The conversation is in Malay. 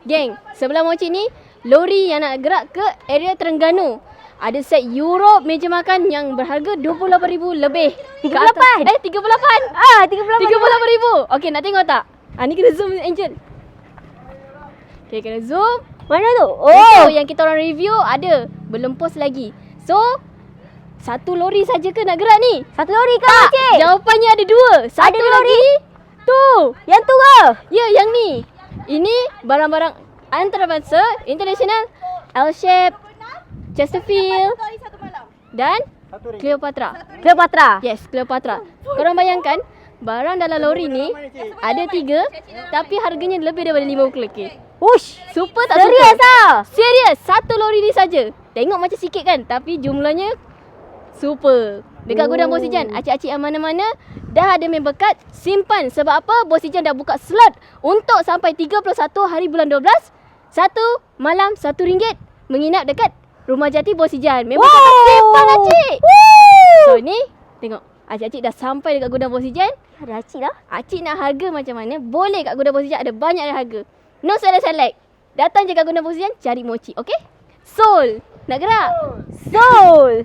Geng, sebelah Mochi ni lori yang nak gerak ke area Terengganu. Ada set Europe meja makan yang berharga RM28,000 lebih. 38? 38. 38. RM38,000. Okey, nak tengok tak? Ni kena zoom Angel. Okey, kena zoom. Mana tu? Oh, yang kita orang review ada. Belum post lagi. So, satu lori saja ke nak gerak ni? Satu lori ke Makcik? Jawapannya ada dua. Satu Ada lagi tu. Yang tu ke? Ya, yang ni. Ini barang-barang antarabangsa international, L-shape, Chesterfield dan Cleopatra. Cleopatra. Yes, Cleopatra. Korang bayangkan barang dalam lori ni ada 3 tapi harganya lebih daripada RM50,000. Ush, Super tak serius super? ah? Serius, satu lori ni saja. Tengok macam sikit kan, tapi jumlahnya super. Dekat gudang Bos Ijan, acik-acik yang mana-mana dah ada member card. Simpan. Sebab apa? Bos Ijan dah buka slot untuk sampai 31 hari bulan 12. Satu malam RM1 menginap dekat Rumah Jati Bos Ijan. Member card simpan acik. So ni, tengok. Acik-acik dah sampai dekat gudang Bos Ijan. Ada acik lah. Acik nak harga macam mana? Boleh kat gudang Bos Ijan, ada banyak harga. No select-select. Datang je kat gudang Bos Ijan, cari Mochi. Okay? Soul. Nak gerak? Soul.